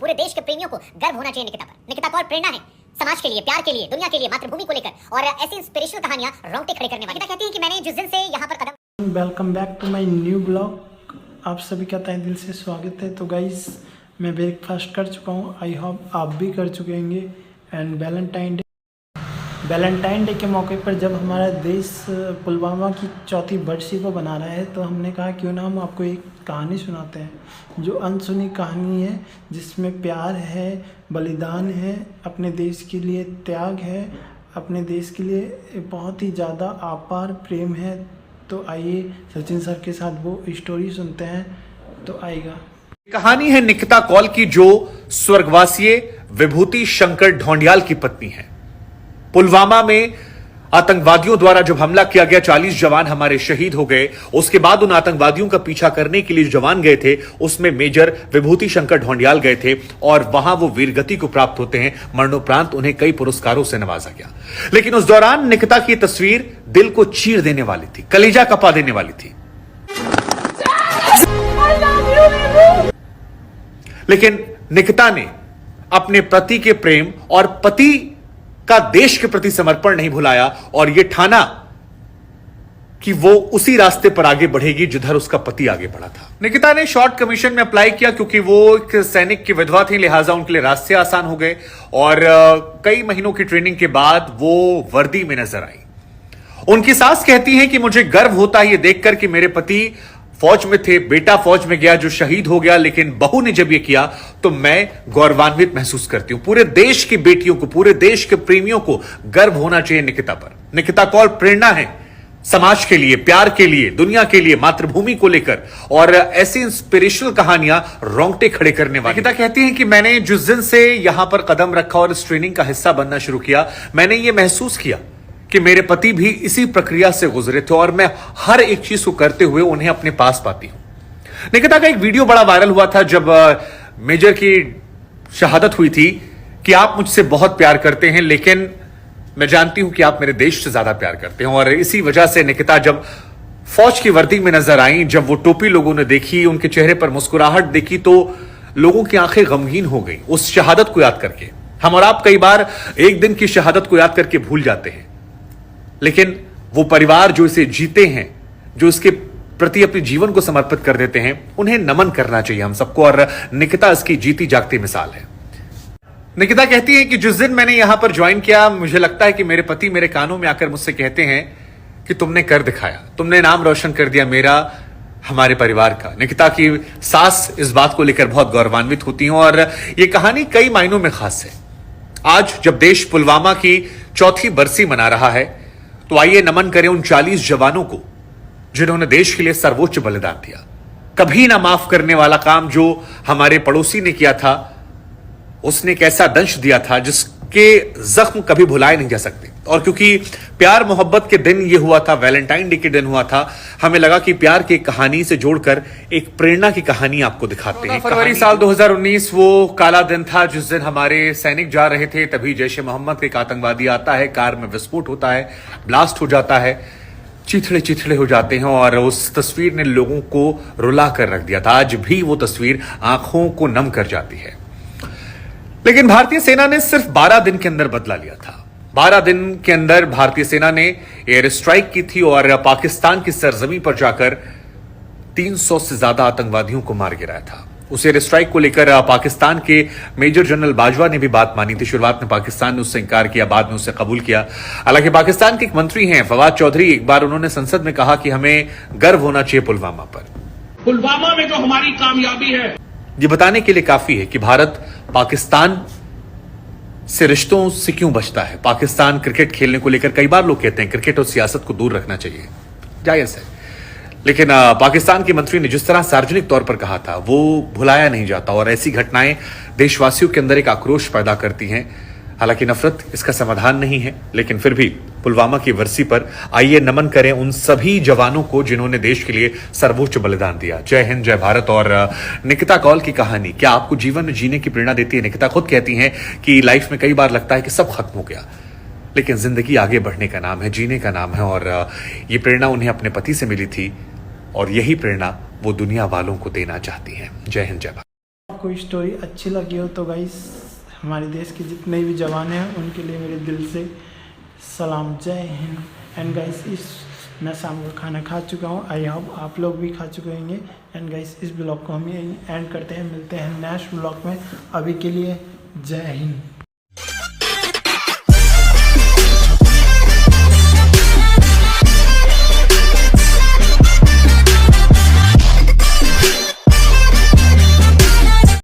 पूरे देश के प्रेमियों को गर्व होना चाहिए निकिता पर। निकिता कौल प्रेरणा है समाज के लिए, प्यार के लिए, दुनिया के लिए, मातृभूमि को लेकर, और ऐसी इंस्पिरेशनल कहानियां रोंगटे खड़े करने वाली। निकिता कहती है कि मैंने जिस दिन से यहाँ पर कदम। Welcome back to my new blog. आप सभी का तहे दिल से स्वागत है। तो गाइस, मैं ब्रेकफास्ट कर चुका हूँ, आई होप आप भी कर चुके होंगे। एंड वैलेंटाइन डे के मौके पर जब हमारा देश पुलवामा की चौथी बरसी को बना रहा है, तो हमने कहा क्यों ना हम आपको एक कहानी सुनाते हैं जो अनसुनी कहानी है, जिसमें प्यार है, बलिदान है, अपने देश के लिए त्याग है, अपने देश के लिए बहुत ही ज़्यादा अपार प्रेम है। तो आइए सचिन सर के साथ वो स्टोरी सुनते हैं। तो आएगा कहानी है निकिता कौल की, जो स्वर्गवासी विभूति शंकर ढोंडियाल की पत्नी है। पुलवामा में आतंकवादियों द्वारा जब हमला किया गया, 40 जवान हमारे शहीद हो गए। उसके बाद उन आतंकवादियों का पीछा करने के लिए जो जवान गए थे, उसमें मेजर विभूति शंकर ढोंडियाल गए थे, और वहां वो वीरगति को प्राप्त होते हैं। मरणोपरांत उन्हें कई पुरस्कारों से नवाजा गया। लेकिन उस दौरान निकिता की तस्वीर दिल को चीर देने वाली थी, कलेजा कपा देने वाली थी। लेकिन निकिता ने अपने पति के प्रेम और पति का देश के प्रति समर्पण नहीं भुलाया, और यह ठाना कि वो उसी रास्ते पर आगे बढ़ेगी जिधर उसका पति आगे बढ़ा था। निकिता ने शॉर्ट कमीशन में अप्लाई किया क्योंकि वो एक सैनिक की विधवा थी, लिहाजा उनके लिए रास्ते आसान हो गए, और कई महीनों की ट्रेनिंग के बाद वो वर्दी में नजर आई। उनकी सास कहती है कि मुझे गर्व होता है ये देखकर कि मेरे पति फौज में थे, बेटा फौज में गया जो शहीद हो गया, लेकिन बहू ने जब ये किया तो मैं गौरवान्वित महसूस करती हूं। पूरे देश की बेटियों को, पूरे देश के प्रेमियों को गर्व होना चाहिए निकिता पर। निकिता कौल प्रेरणा है समाज के लिए, प्यार के लिए, दुनिया के लिए, मातृभूमि को लेकर, और ऐसी इंस्पिरेशनल कहानियां रोंगटे खड़े करने वाली। निकिता कहती हैं कि मैंने जिस दिन से यहां पर कदम रखा और इस ट्रेनिंग का हिस्सा बनना शुरू किया, मैंने ये महसूस किया कि मेरे पति भी इसी प्रक्रिया से गुजरे थे, और मैं हर एक चीज को करते हुए उन्हें अपने पास पाती हूं। निकिता का एक वीडियो बड़ा वायरल हुआ था जब मेजर की शहादत हुई थी कि आप मुझसे बहुत प्यार करते हैं, लेकिन मैं जानती हूं कि आप मेरे देश से ज्यादा प्यार करते हैं। और इसी वजह से निकिता जब फौज की वर्दी में नजर आई, जब वो टोपी लोगों ने देखी, उनके चेहरे पर मुस्कुराहट देखी, तो लोगों की आंखें गमगीन हो गई उस शहादत को याद करके। हम और आप कई बार एक दिन की शहादत को याद करके भूल जाते हैं, लेकिन वो परिवार जो इसे जीते हैं, जो इसके प्रति अपने जीवन को समर्पित कर देते हैं, उन्हें नमन करना चाहिए हम सबको, और निकिता इसकी जीती जागती मिसाल है। निकिता कहती है कि जिस दिन मैंने यहां पर ज्वाइन किया, मुझे लगता है कि मेरे पति मेरे कानों में आकर मुझसे कहते हैं कि तुमने कर दिखाया, तुमने नाम रोशन कर दिया मेरा, हमारे परिवार का। निकिता की सास इस बात को लेकर बहुत गौरवान्वित होती हैं, और यह कहानी कई मायनों में खास है। आज जब देश पुलवामा की चौथी बरसी मना रहा है, तो आइए नमन करें उन 40 जवानों को जिन्होंने देश के लिए सर्वोच्च बलिदान दिया। कभी ना माफ करने वाला काम जो हमारे पड़ोसी ने किया था, उसने एक ऐसा दंश दिया था जिसके जख्म कभी भुलाए नहीं जा सकते। और क्योंकि प्यार मोहब्बत के दिन ये हुआ था, वैलेंटाइन डे के दिन हुआ था, हमें लगा कि प्यार की कहानी से जोड़कर एक प्रेरणा की कहानी आपको दिखाते हैं। फरवरी साल 2019 वो काला दिन था जिस दिन हमारे सैनिक जा रहे थे, तभी जैश ए मोहम्मद एक आतंकवादी आता है, कार में विस्फोट होता है, ब्लास्ट हो जाता है, चिथड़े चिथड़े हो जाते हैं, और उस तस्वीर ने लोगों को रुला कर रख दिया था। आज भी वो तस्वीर आंखों को नम कर जाती है। लेकिन भारतीय सेना ने सिर्फ 12 दिन के अंदर बदला लिया था। 12 दिन के अंदर भारतीय सेना ने एयर स्ट्राइक की थी, और पाकिस्तान की सरजमी पर जाकर 300 से ज्यादा आतंकवादियों को मार गिराया था। उस एयर स्ट्राइक को लेकर पाकिस्तान के मेजर जनरल बाजवा ने भी बात मानी थी। शुरुआत में पाकिस्तान ने उससे इंकार किया, बाद में उसे कबूल किया। हालांकि पाकिस्तान के एक मंत्री हैं फवाद चौधरी, एक बार उन्होंने संसद में कहा कि हमें गर्व होना चाहिए पुलवामा पर। पुलवामा में जो हमारी कामयाबी है, ये बताने के लिए काफी है कि भारत पाकिस्तान से रिश्तों से क्यों बचता है। पाकिस्तान क्रिकेट खेलने को लेकर कई बार लोग कहते हैं क्रिकेट और सियासत को दूर रखना चाहिए, जायज है, लेकिन पाकिस्तान के मंत्री ने जिस तरह सार्वजनिक तौर पर कहा था वो भुलाया नहीं जाता, और ऐसी घटनाएं देशवासियों के अंदर एक आक्रोश पैदा करती हैं। हालांकि नफरत इसका समाधान नहीं है, लेकिन फिर भी पुलवामा की बरसी पर आइए नमन करें उन सभी जवानों को जिन्होंने देश के लिए सर्वोच्च बलिदान दिया। जय हिंद, जय भारत। और निकिता कौल की कहानी क्या आपको जीवन में जीने की प्रेरणा देती है? निकिता खुद कहती हैं कि लाइफ में कई बार लगता है कि सब खत्म हो गया, लेकिन जिंदगी आगे बढ़ने का नाम है, जीने का नाम है, और ये प्रेरणा उन्हें अपने पति से मिली थी, और यही प्रेरणा वो दुनिया वालों को देना चाहती हैं। जय हिंद, जय भारत। आपको स्टोरी अच्छी लगी हो तो गाइस हमारे देश के जितने भी जवान हैं उनके लिए मेरे दिल से सलाम, जय हिंद। एंड गाइस मैं शाम को खाना खा चुका हूँ, आई होप आप लोग भी खा चुके होंगे। एंड गाइस इस ब्लॉग को हम यहीं एंड करते हैं, मिलते हैं नेक्स्ट ब्लॉग में। अभी के लिए जय हिंद।